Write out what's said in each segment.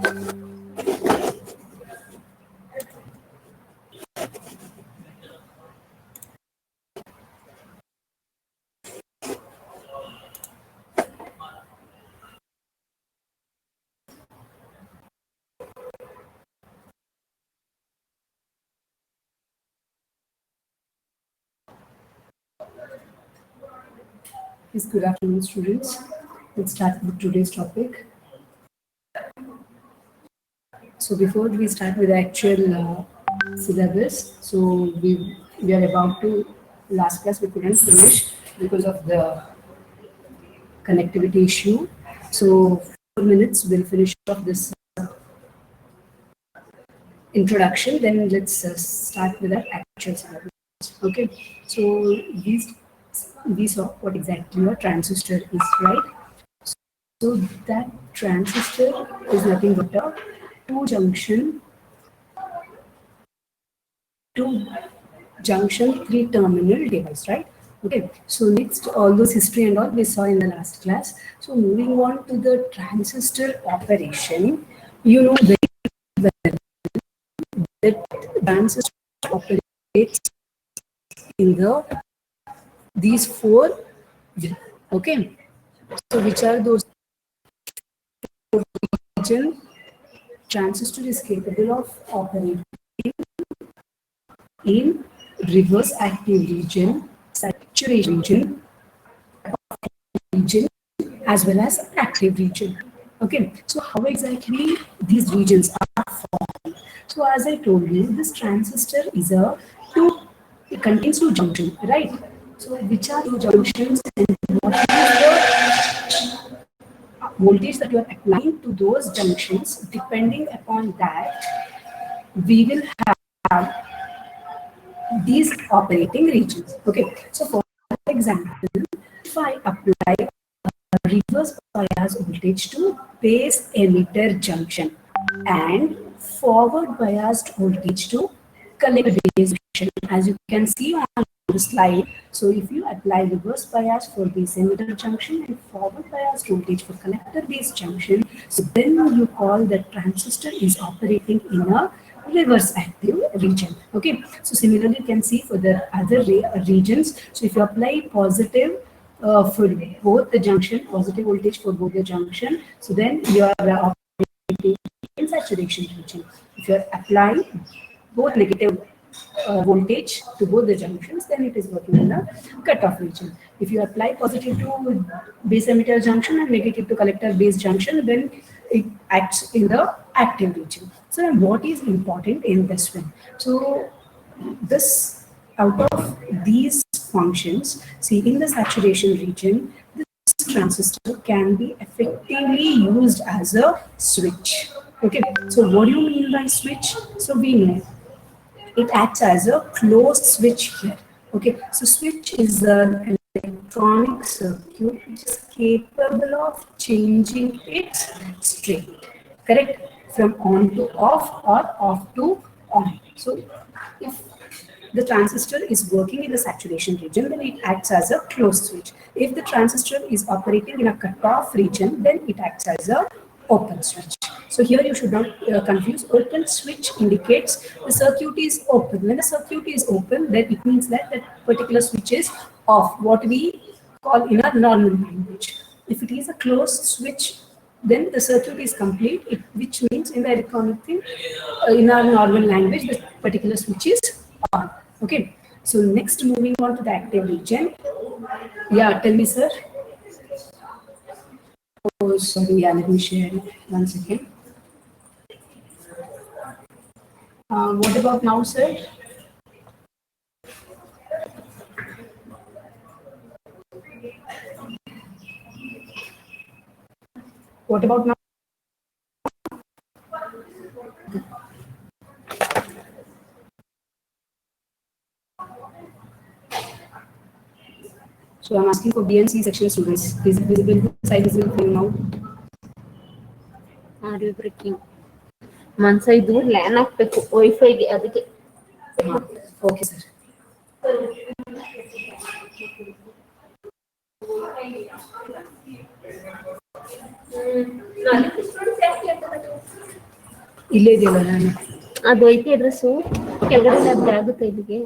Yes, good afternoon, students. Let's start with today's topic. So before we start with the actual syllabus, so we are about to last class we couldn't finish because of the connectivity issue. So 4 minutes we'll finish off this introduction. Then let's start with our actual syllabus. Okay. So we saw what exactly a transistor is, right? So that transistor is nothing but a two junction two junction three terminal device, right? Okay, so next all those history and all we saw in the last class. So moving on to the transistor operation, you know very well that transistor operates in these four, okay. So which are those region? Transistor is capable of operating in reverse active region, saturation region, as well as active region. Okay, so how exactly these regions are formed? So as I told you, this transistor is a two, it contains two junctions, right? So which are two junctions and what is the voltage that you are applying to those junctions? Depending upon that, we will have these operating regions. Okay, so for example, if I apply reverse bias voltage to base emitter junction and forward biased voltage to collector base junction, as you can see on the slide. So if you apply reverse bias for base emitter junction and forward biased voltage for collector base junction, so then you call that transistor is operating in a reverse active region. Okay, so similarly you can see for the other regions. So if you apply positive for both the junction, positive voltage for both the junction, so then you are operating in saturation region. If you are applying both negative voltage to both the junctions, then it is working in the cutoff region. If you apply positive to base emitter junction and negative to collector base junction, then it acts in the active region. So then what is important in this one? So this out of these functions, see in the saturation region, this transistor can be effectively used as a switch. Okay, so what do you mean by switch? So we know it acts as a closed switch here. Okay, so switch is an electronic circuit which is capable of changing its state, correct? From on to off or off to on. So if the transistor is working in the saturation region, then it acts as a closed switch. If the transistor is operating in a cutoff region, then it acts as a open switch. So here you should not confuse. Open switch indicates the circuit is open. When the circuit is open, then it means that that particular switch is off, what we call in a normal language. If it is a closed switch, then the circuit is complete, which means in the electronic thing, in our normal language, the particular switch is on. Okay. So next, moving on to the active region. Yeah, tell me, sir. Oh, sorry. Yeah, let me share it. 1 second. What about now, sir? What about now? So I'm asking for BNC section students. Is it visible? Side visible for you now? Audio breaking ಮನ್ಸೈದು LAN ಹಾಕ್ಬೇಕು ವೈಫೈಗೆ ಅದಕ್ಕೆ. Okay, sir. ಇಲ್ಲೇ ಇದೆಯಲ್ಲ ನಾನು. ಅದು ಐತಿ address ಕೆಳಗಡೆ ಲಭ್ಯ ಆಗುತ್ತೆ ಇಲ್ಲಿಗೆ.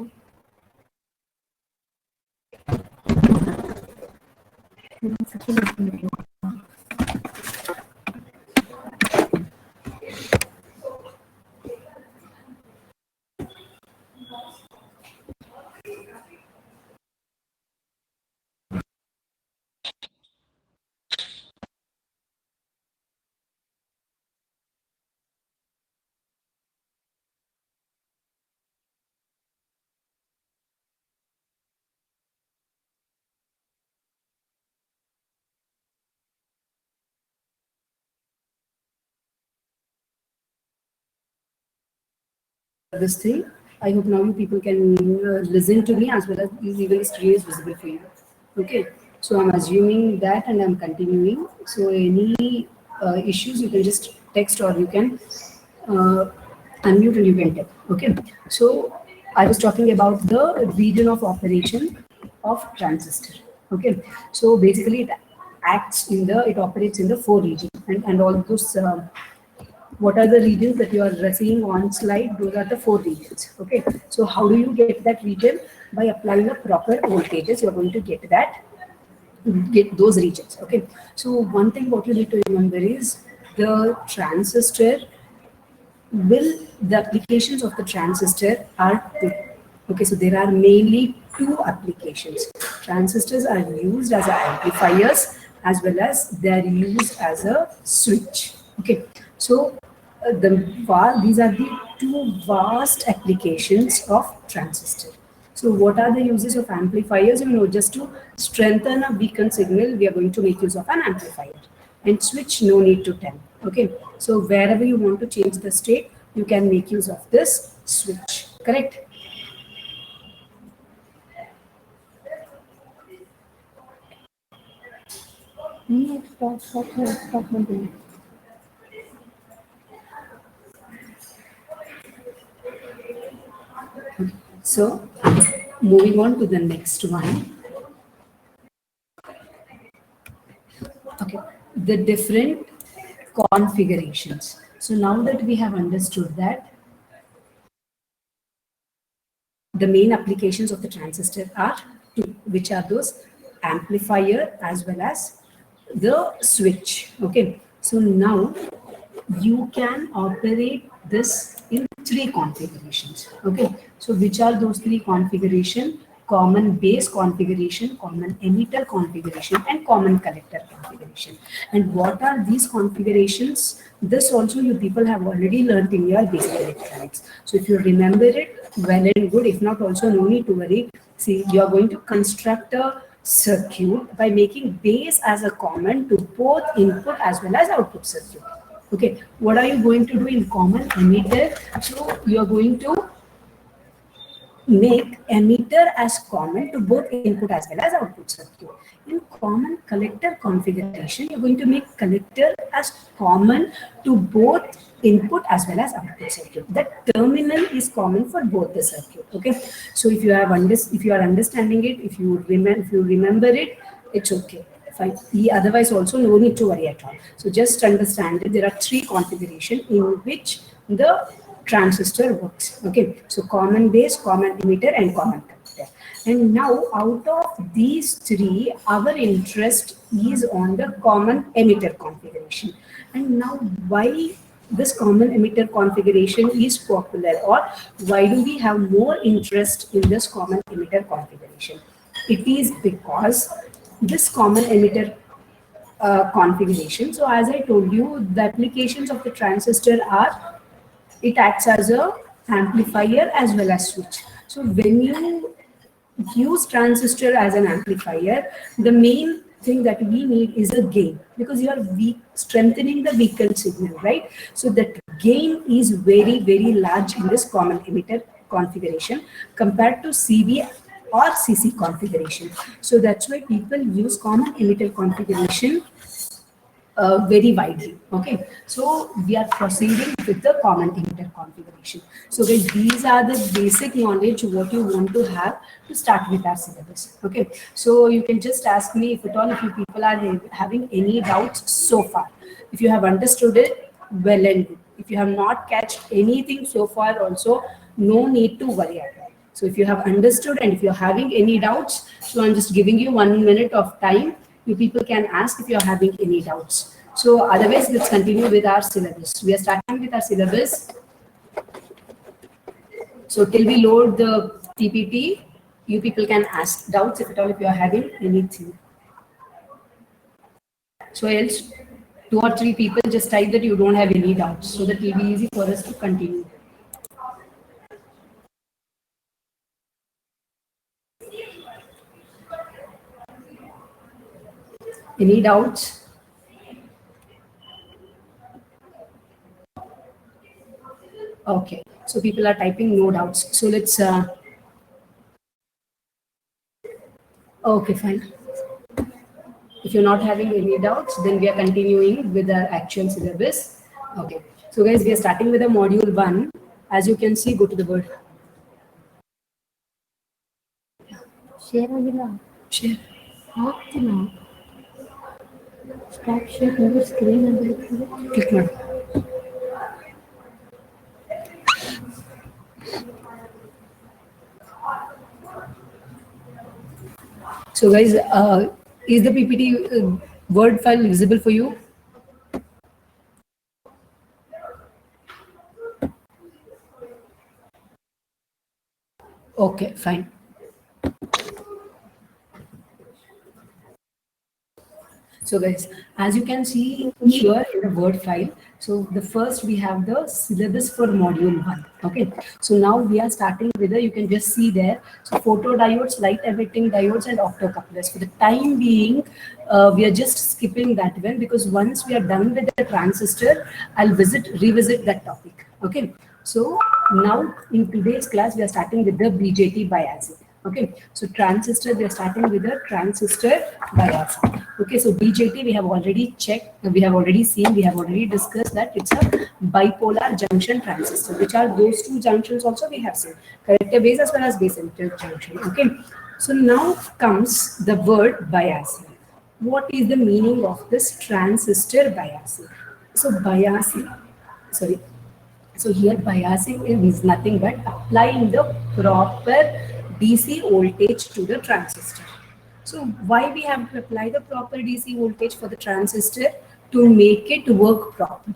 This thing. I hope now you people can listen to me as well as even the screen is visible for you. Okay. So I'm assuming that and I'm continuing. So any issues you can just text or you can unmute and you can tell. Okay. So I was talking about the region of operation of transistor. Okay. So basically it operates in the four regions and all those what are the regions that you are seeing on slide? Those are the four regions. Okay. So how do you get that region? By applying a proper voltages, you're going to get those regions. Okay. So one thing what you need to remember is the transistor the applications of the transistor are two. Okay, so there are mainly two applications. Transistors are used as amplifiers as well as they are used as a switch. Okay, so these are the two vast applications of transistor. So what are the uses of amplifiers? You know, just to strengthen a beacon signal, we are going to make use of an amplifier. And switch, no need to tell. Okay, so wherever you want to change the state, you can make use of this switch. Correct? So moving on to the next one. Okay, the different configurations. So now that we have understood that the main applications of the transistor are two, which are those amplifier as well as the switch. Okay, so now you can operate this in three configurations. Okay, so which are those three configuration? Common base configuration, common emitter configuration, and common collector configuration. And what are these configurations? This also you people have already learned in your basic electronics. So if you remember it, well and good. If not, also no need to worry. See, you are going to construct a circuit by making base as a common to both input as well as output circuit. Okay, what are you going to do in common emitter? So you are going to make emitter as common to both input as well as output circuit. In common collector configuration, you're going to make collector as common to both input as well as output circuit. The terminal is common for both the circuit. Okay, so if you are understanding it, if you remember it, it's okay. Fine. Otherwise, also no need to worry at all. So just understand that there are three configurations in which the transistor works. Okay, so common base, common emitter, and common collector. And now, out of these three, our interest is on the common emitter configuration. And now, why this common emitter configuration is popular, or why do we have more interest in this common emitter configuration? It is because this common emitter configuration. So as I told you, the applications of the transistor are, it acts as a amplifier as well as switch. So when you use transistor as an amplifier, the main thing that we need is a gain, because you are strengthening the beacon signal, right? So that gain is very, very large in this common emitter configuration compared to CV or CC configuration. So that's why people use common emitter configuration very widely. Okay, so we are proceeding with the common emitter configuration. So guys, these are the basic knowledge what you want to have to start with our syllabus. Okay, so you can just ask me if at all if you people are having any doubts so far. If you have understood it, well and good. If If you have not catched anything so far also, no need to worry at all. So if you have understood and if you're having any doubts, so I'm just giving you 1 minute of time. You people can ask if you're having any doubts. So otherwise, let's continue with our syllabus. We are starting with our syllabus. So till we load the PPT, you people can ask doubts if at all if you are having anything. So else, 2 or 3 people just type that you don't have any doubts, so that it will be easy for us to continue. Any doubts? Okay, so people are typing no doubts. So let's. Okay, fine. If you're not having any doubts, then we are continuing with our actual syllabus. Okay, so guys, we are starting with the module 1. As you can see, go to the word. Share ಆಗಿಲ್ಲ Share. ಆಗ್ತಿಲ್ಲ stop share ನೋಡಿ screen ಅಂತ ಇರ್ತದೆ Click ಮಾಡಿ. So guys, is the PPT Word file visible for you? Okay, fine. So guys, as you can see here in the Word file, so the first we have the syllabus for module 1. Okay, so now we are starting with the, you can just see there, so photodiodes, light emitting diodes and optocouplers. For the time being, we are just skipping that one because once we are done with the transistor, I'll revisit that topic. Okay, so now in today's class, we are starting with the BJT biasing. Okay, so transistor, we are starting with the transistor biasing. Okay, so BJT we have already checked, we have already seen, we have already discussed that it's a bipolar junction transistor. Which are those two junctions also we have seen, collector base as well as base emitter junction. Okay, so now comes the word biasing. What is the meaning of this transistor biasing? So biasing, sorry. So here biasing is nothing but applying the proper DC voltage to the transistor. So why we have to apply the proper DC voltage for the transistor? To make it work properly.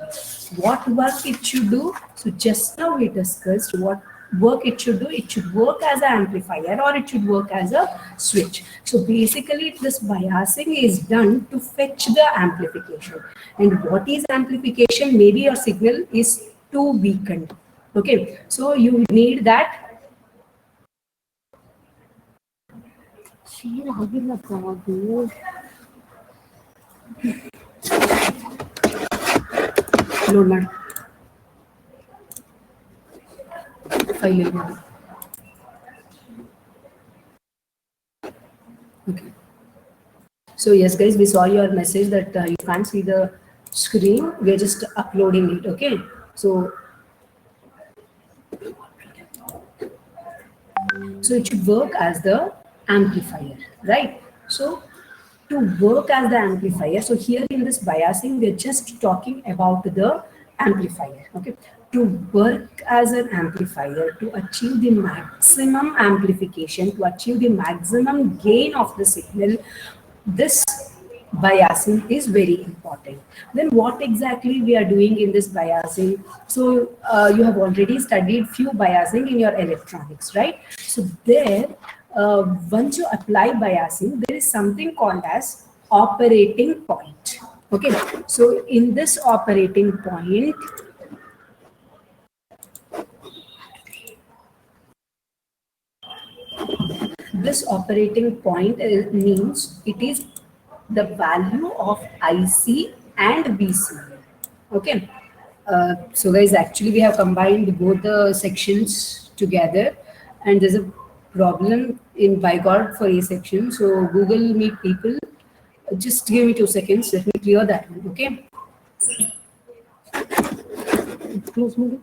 What work it should do? So just now we discussed what work it should do. It should work as an amplifier or it should work as a switch. So basically this biasing is done to fetch the amplification. And what is amplification? Maybe your signal is too weakened. Okay, so you need that. Share ಆಗಿಲ್ಲಪ್ಪ ಅದು Load ಮಾಡಿ file ಮಾಡಿ. Okay, so yes guys, we saw your message that you can't see the screen. We are just uploading it. Okay, so it should work as the amplifier, right? So to work as the amplifier, so here in this biasing we're just talking about the amplifier. Okay, to work as an amplifier, to achieve the maximum amplification, to achieve the maximum gain of the signal, this biasing is very important. Then what exactly we are doing in this biasing? So you have already studied few biasing in your electronics, right? So there once you apply biasing, there is something called as operating point. Okay, so in this operating point, this operating point means it is the value of IC and BC. Okay, so guys, actually we have combined both the sections together and there's a problem in Bigod for A section. So Google Meet people, just give me 2 seconds, let me clear that one. Okay, close ಮಾಡಿ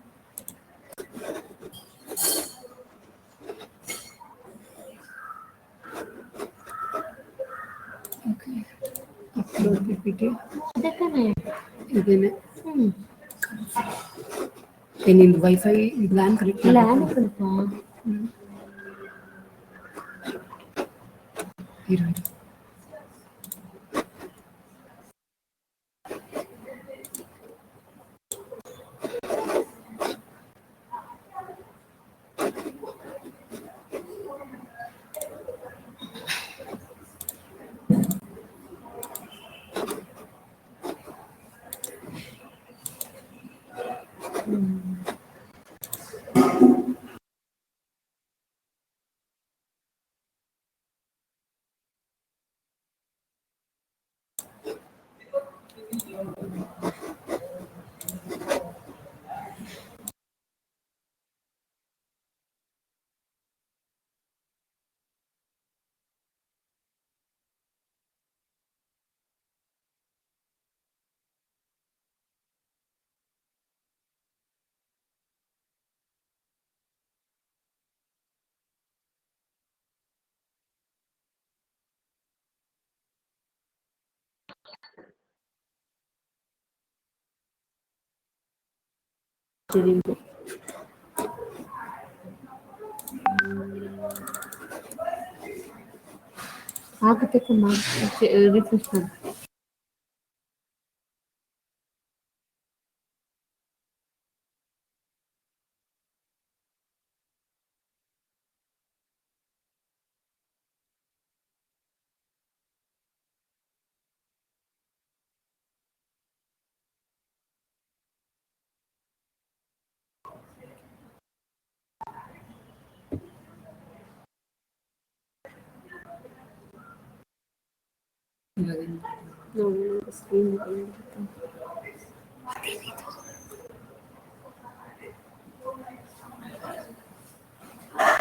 okay, upload PPT. ಅದೇ ತಾನೇ Again, in Wi-Fi LAN connect LAN ಮಾಡ್ಬೇಕು. ಇರು. ಆಗುತ್ತೆ refresh ಮಾಡಿ. ನೋಡಿ screen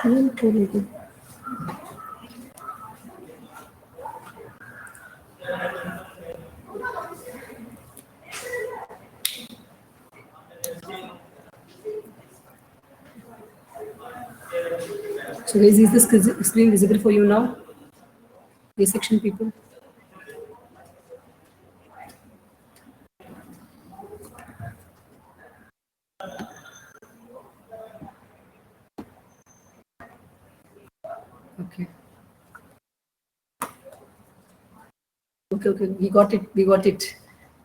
ಏನು ಕೇಳಿದೆ. So guys, is this screen visible for you now? A section people. Okay. Okay. We got it.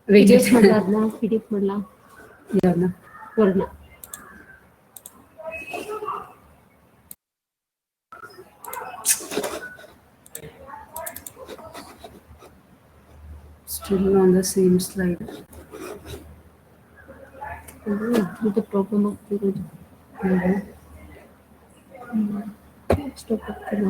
Wait. PDF ಮಾಡಲಾ ಅದನ್ನ PDF ಮಾಡಲಾ Yeah. ವರ್ಣ Still on the same slide. ಇದು ಪ್ರಾಬ್ಲಮ್ ಆಗ್ತಿರೋದು. ಸ್ಟಾಪ್ ಆಗ್ತಿಲ್ಲ.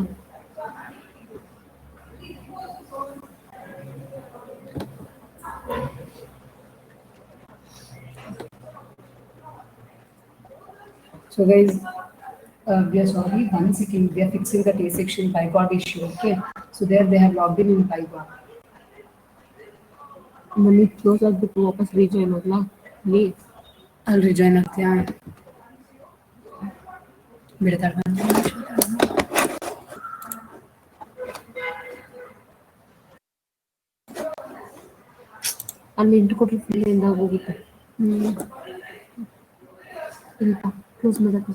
So guys, we are sorry. One second, we are fixing the A section bygod issue. Okay. So there they have logged in bygod. ಮನೆ close ಆಗಿಬಿಟ್ಟು ವಾಪಸ್ rejoin ಆಗಲಾ please. I'll rejoin ಆಗ್ತೀಯಾ ಬಿಡ್ತಾಳ. ಅಲ್ಲಿ into ಕೊಟ್ಟರೆ ಫುಲ್ಲಿಂದ ಹೋಗುತ್ತೆ. ಇಲ್ಲಪ್ಪ close ಮಾಡೋದು.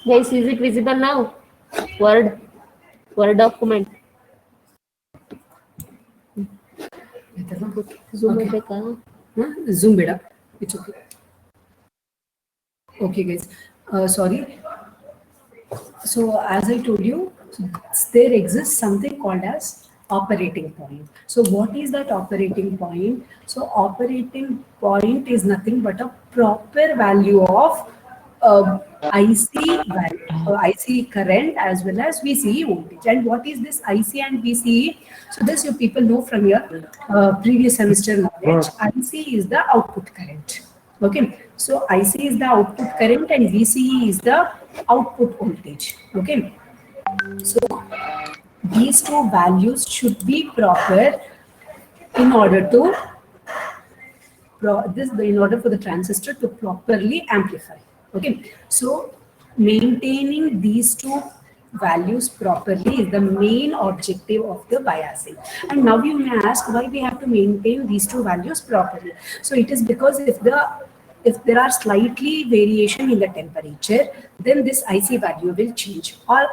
Guys, is it visible now? Word document. Zoom ಮಾಡಬೇಕಾ? Zoom ಬೇಡ. It's okay. Okay guys, sorry. So as I told you, there exists something called as operating point. So what is that operating point? So operating point is nothing but a proper value of IC current as well as VCE voltage. And what is this IC and VCE? So this you people know from your previous semester knowledge. IC is the output current. Okay, so IC is the output current and VCE is the output voltage. Okay, so these two values should be proper in order to in order for the transistor to properly amplify. Okay, so maintaining these two values properly is the main objective of the biasing. And now you may ask why we have to maintain these two values properly. So it is because if there are slightly variation in the temperature, then this IC value will change, or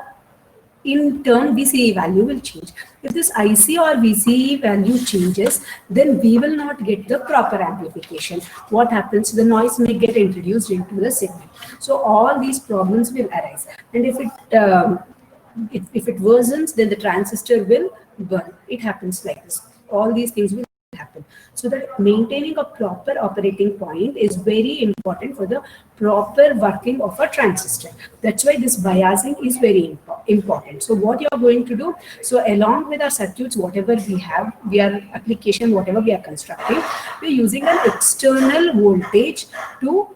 in turn VCE value will change. If this IC or VCE value changes, then we will not get the proper amplification. What happens? The noise may get introduced into the signal. So all these problems will arise. And if it worsens, then the transistor will burn. It happens like this. All these things will happen. So that maintaining a proper operating point is very important for the proper working of a transistor. That's why this biasing is very important. So what you are going to do, so along with our circuits, whatever we have, application, whatever we are constructing, we're using an external voltage to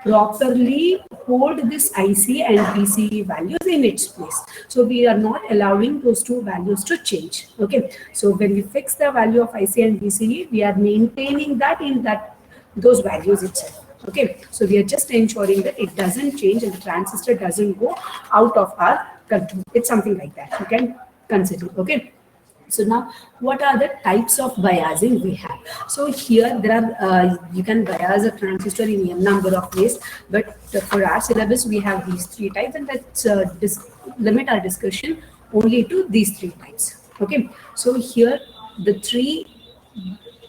properly hold this IC and VCE values in its place. So we are not allowing those two values to change. Okay. So when we fix the value of IC and VCE, we are maintaining that in those values itself. Okay. So we are just ensuring that it doesn't change and the transistor doesn't go out of our control. It's something like that. You can consider. Okay. So now, what are the types of biasing we have? So here there are, you can bias a transistor in a number of ways, but for our syllabus, we have these three types, and let's limit our discussion only to these three types. Okay, so here the three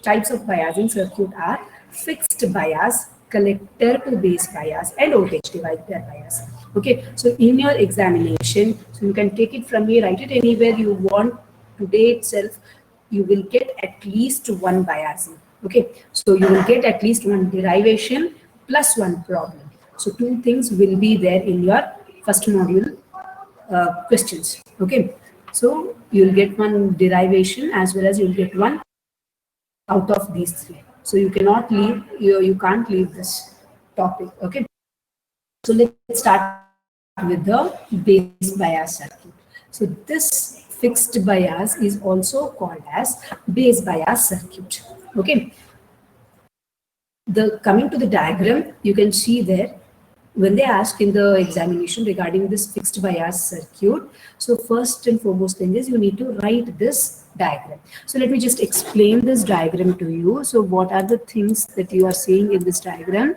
types of biasing circuit are fixed bias, collector to base bias, and voltage divider bias. Okay, so in your examination, so you can take it from me, write it anywhere you want. Today itself, you will get at least one biasing. Okay, so you will get at least one derivation plus one problem. So two things will be there in your first module questions. Okay, so you'll get one derivation as well as you'll get one out of these three. So you cannot leave, you can't leave this topic. Okay, so let's start with the base bias circuit. So this fixed bias is also called as base bias circuit. Okay, coming to the diagram, you can see there when they ask in the examination regarding this fixed bias circuit, so first and foremost thing is you need to write this diagram. So let me just explain this diagram to you. So what are the things that you are seeing in this diagram?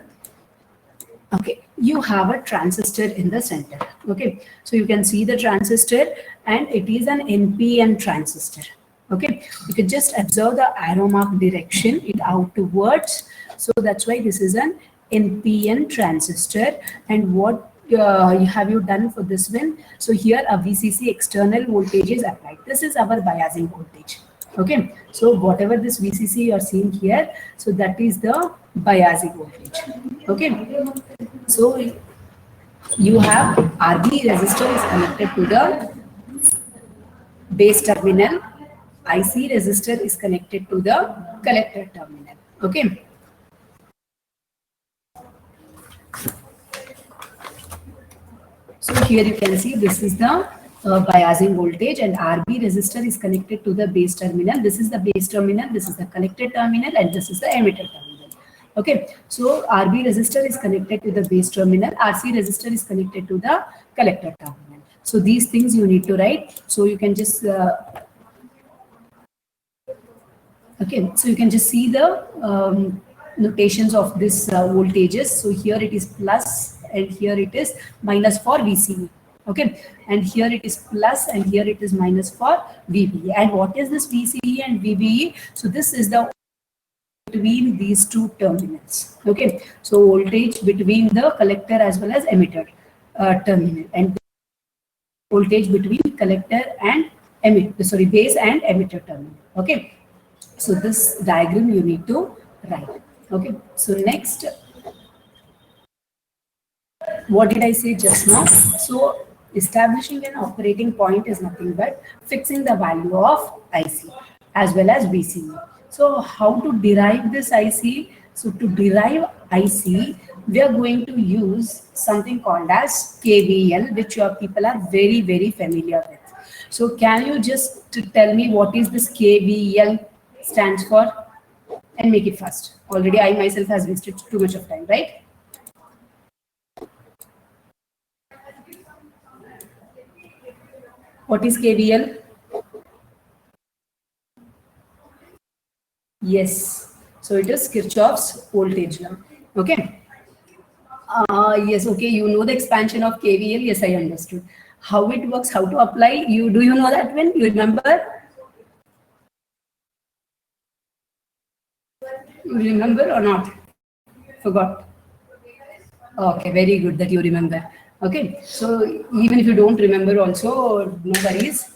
Okay, you have a transistor in the center. Okay, so you can see the transistor and it is an NPN transistor. Okay, you can just observe the arrow mark direction, it outwards. So that's why this is an NPN transistor. And what have you done for this one? So here a VCC external voltage is applied. This is our biasing voltage. Okay, so whatever this VCC you are seeing here, so that is the biasing voltage. Okay, so you have RB resistor is connected to the base terminal, IC resistor is connected to the collector terminal. Okay, so here you can see this is the biasing voltage, and RB resistor is connected to the base terminal. This is the base terminal, this is the collector terminal, and this is the emitter terminal. Okay, so RB resistor is connected to the base terminal, RC resistor is connected to the collector terminal. So these things you need to write. So you can just okay, so you can just see the notations of this voltages. So here it is plus and here it is minus for VCE. Okay, and here it is plus and here it is minus for VBE. And what is this VCE and VBE? So this is the between these two terminals. Okay, so voltage between the collector as well as emitter terminal, and voltage between collector and base and emitter terminal. Okay, so this diagram you need to write. Okay, so next what did I say just now? So establishing an operating point is nothing but fixing the value of IC as well as VCE. So how to derive this IC? So to derive IC, we are going to use something called as KVL, which your people are very, very familiar with. So can you just tell me what is this KVL stands for? And make it fast. Already I myself has wasted too much of time, right? What is KVL? Yes. So it is Kirchhoff's voltage law. Okay. Yes. Okay. You know the expansion of KVL. Yes, I understood. How it works, how to apply. Do you know that when you remember? You remember or not? Forgot. Okay. Very good that you remember. Okay. So even if you don't remember, also no worries.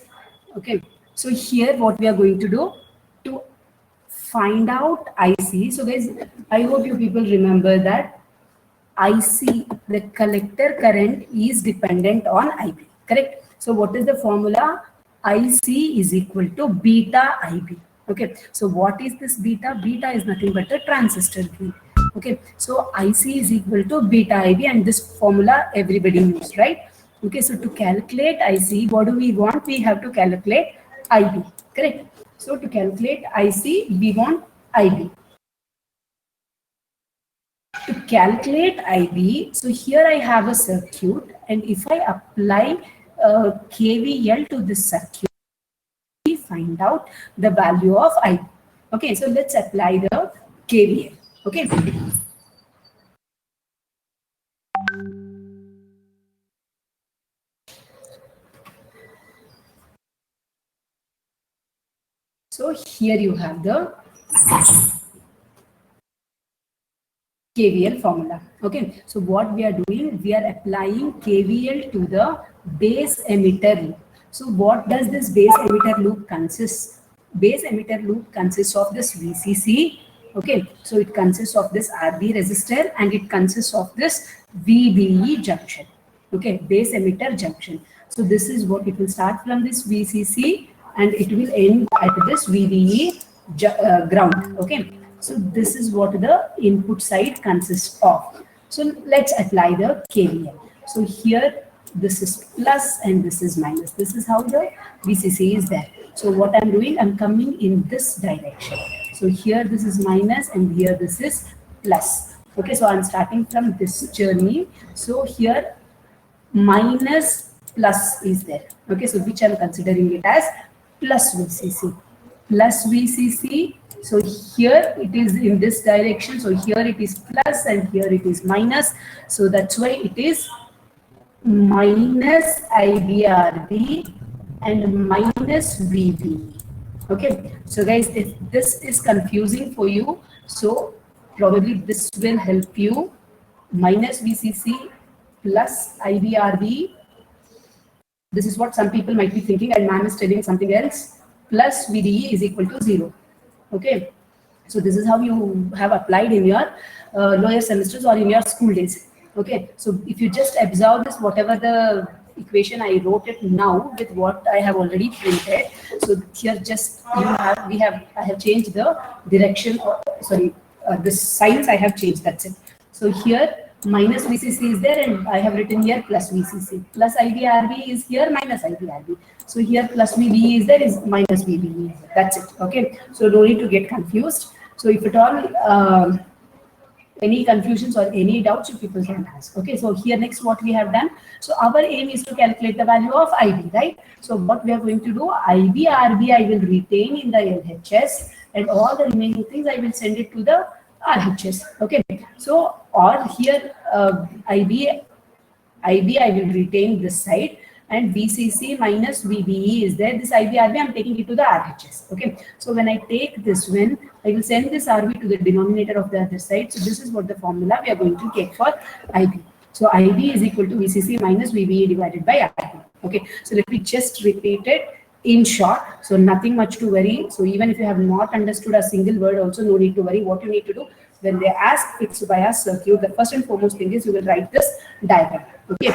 Okay. So here, what we are going to do to find out IC. So guys, I hope you people remember that IC, the collector current, is dependent on IB, correct? So what is the formula? IC is equal to beta IB. Okay, so what is this beta? Beta is nothing but a transistor gain. Okay, so IC is equal to beta IB, and this formula everybody knows, right? Okay, so to calculate IC, what do we want? We have to calculate IB, correct? So to calculate IC, we want IB. To calculate IB, so here I have a circuit, and if I apply KVL to this circuit, we find out the value of IB. Okay, so let's apply the KVL. Okay. So here you have the KVL formula. Okay, so what we are doing, we are applying KVL to the base emitter loop. So what does this base emitter loop consist? Base emitter loop consists of this VCC. Okay, so it consists of this RB resistor, and it consists of this VBE junction. Okay, base emitter junction. So this is what it will start from this VCC, and it will end at this VBE ground. Okay, so this is what the input side consists of. So let's apply the KVL. So here this is plus and this is minus. This is how the VCC is there. So what I'm doing, I'm coming in this direction. So here this is minus and here this is plus. Okay, so I'm starting from this journey. So here minus plus is there. Okay, so which I'm considering it as plus VCC. Plus VCC. So here it is in this direction. So here it is plus and here it is minus. So that's why it is minus IBRB and minus VB. Okay. So guys, if this is confusing for you, so probably this will help you. Minus VCC plus IBRB. This is what some people might be thinking, and ma'am is telling something else. Plus VDE is equal to 0. Okay, so this is how you have applied in your lower semesters or in your school days. Okay, so if you just observe this, whatever the equation I wrote it now with what I have already printed. So here just I have changed the direction. The signs I have changed. That's it. So here minus VCC is there, and I have written here plus VCC. Plus IBRB is here, minus IBRB. So here plus VBE is there, is minus VBE. That's it. Okay. So no need to get confused. So if at all any confusions or any doubts, you people can ask. Okay. So here next what we have done. So our aim is to calculate the value of IB, right? So what we are going to do, IBRB I will retain in the LHS, and all the remaining things I will send it to the RHS. Okay. So or here IB I will retain this side, and VCC minus VBE is there. This IBRB I'm taking it to the RHS. Okay. So when I take this one, I will send this RB to the denominator of the other side. So this is what the formula we are going to get for IB. So IB is equal to VCC minus VBE divided by IB. Okay. So let me just repeat it in short. So nothing much to worry. So even if you have not understood a single word, also no need to worry. What you need to do, when they ask fixed bias circuit, the first and foremost thing is you will write this diagram. Okay.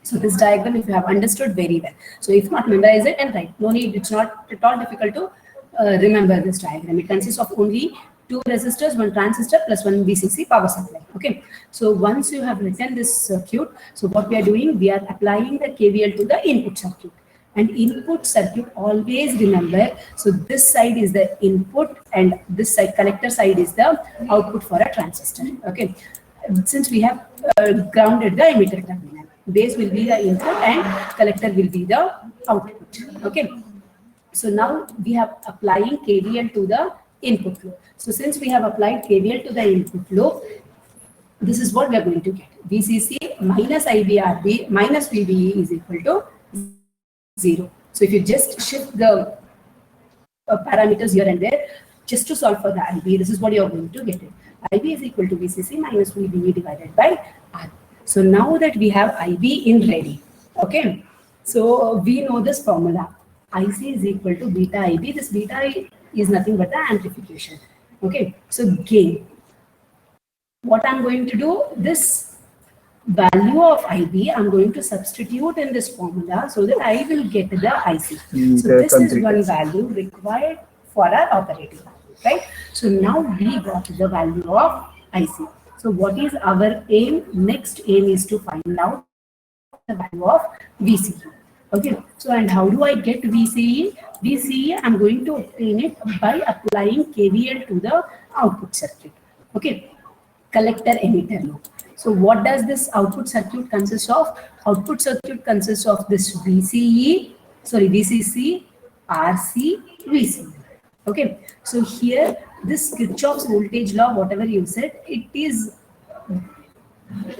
So this diagram, if you have understood, very well. So if not, memorize it and write. No need, it's not at all difficult to remember this diagram. It consists of only two resistors, one transistor plus one VCC power supply. Okay. So once you have written this circuit, so what we are doing, we are applying the KVL to the input circuit. And input circuit, always remember, so this side is the input and this side, collector side, is the output for a transistor. Okay. Since we have grounded the emitter terminal, base will be the input and collector will be the output. Okay. So now we have applying KVL to the input flow. So since we have applied KVL to the input flow, this is what we are going to get. VCC minus IBRB minus VBE is equal to 0. So if you just shift the parameters here and there, just to solve for the IB, this is what you are going to get it. IB is equal to VCC minus VBE divided by R. So now that we have IB in ready, okay, so we know this formula. IC is equal to beta IB. This beta is nothing but the amplification. Okay, so gain. What I'm going to do, this value of IB, I'm going to substitute in this formula so that I will get the IC. So this is one value required for our operating value, right? So now we got the value of IC. So what is our aim? Next aim is to find out the value of VCE. Okay, so and how do I get VCE? VCE, I'm going to obtain it by applying KVL to the output circuit. Okay, collector emitter loop. So what does this output circuit consist of? Output circuit consists of this VCC, RC, VCE. Okay, so here this Kirchhoff's voltage law, whatever you said, it is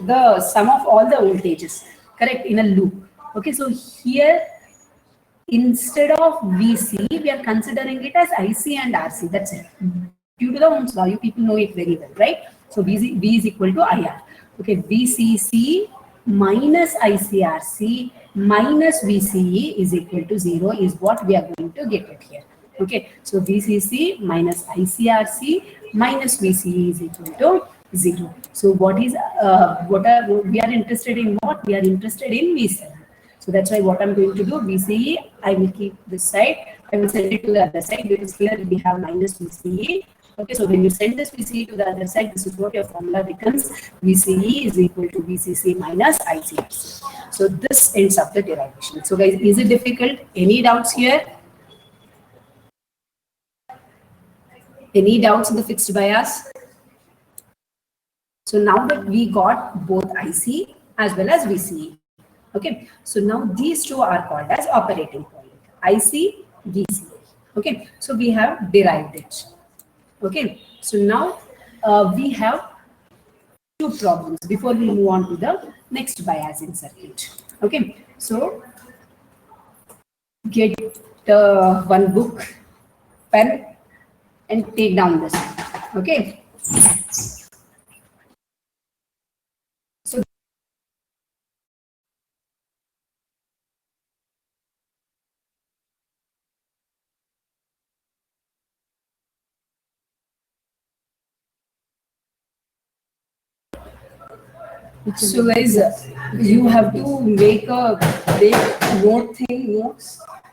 the sum of all the voltages, correct, in a loop. Okay, so here instead of VC, we are considering it as IC and RC. That's it. Due to the Ohm's law, you people know it very well, right? So V is equal to IR. Okay, VCC minus ICRC minus VCE is equal to 0 is what we are going to get it here. Okay, so VCC minus ICRC minus VCE is equal to 0. So what is we are interested in? What we are interested in VCE. So that's why what I'm going to do, VCE, I will keep this side, I will send it to the other side because here we have minus VCE. Okay, so when you send this VCE to the other side, this is what your formula becomes. VCE is equal to VCC minus ICRC. So this ends up the derivation. So guys, is it difficult? Any doubts here? Any doubts in the fixed bias? So now that we got both IC as well as VCE. Okay, so now these two are called as operating point, IC, VCE. Okay, so we have derived it. Okay, so now we have two problems before we move on to the next biasing circuit. Okay, so get one book, pen, and take down this. Okay. So guys, you have to make notes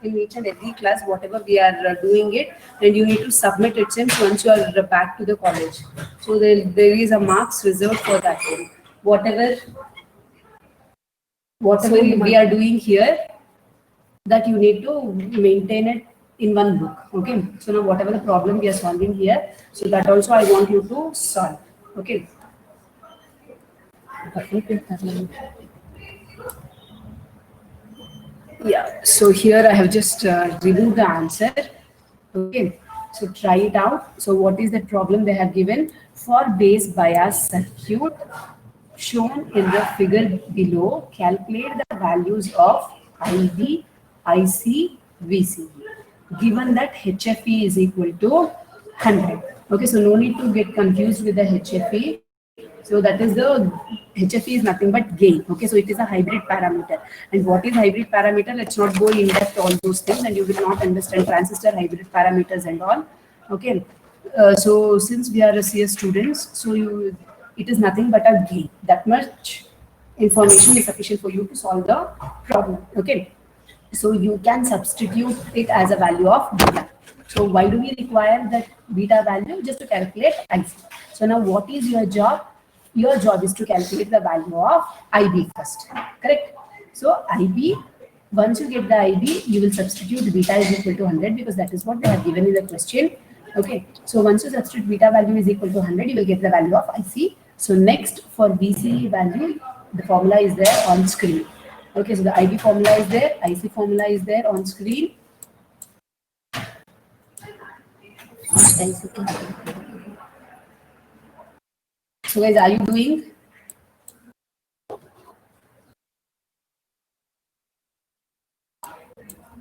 in each and every class, whatever we are doing it, and you need to submit it since once you are back to the college. So there is a marks reserved for that thing. Whatever we are doing here, that you need to maintain it in one book. Okay. So now whatever the problem we are solving here, so that also I want you to solve. Okay. Yeah, so here I have just removed the answer. Okay, so try it out. So what is the problem they have given? For base bias circuit shown in the figure below, calculate the values of IB, IC, VCE. Given that HFE is equal to 100. Okay, so no need to get confused with the HFE. So that is the HFE is nothing but gain. Okay, so it is a hybrid parameter. And what is hybrid parameter? Let's not go in depth all those things, and you will not understand transistor hybrid parameters and all. Okay, So since we are a CS students, so it is nothing but a game. That much information is sufficient for you to solve the problem. Okay. So you can substitute it as a value of beta. So why do we require that beta value? Just to calculate IC. So now what is your job? Your job is to calculate the value of IB first. Correct? So IB, once you get the IB, you will substitute beta is equal to 100 because that is what they have given in the question. Okay. So once you substitute beta value is equal to 100, you will get the value of IC. So next for BC value, the formula is there on screen. Okay, so the IB formula is there, IC formula is there on screen. So guys, are you doing?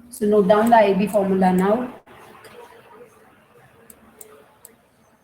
So note down the IB formula now.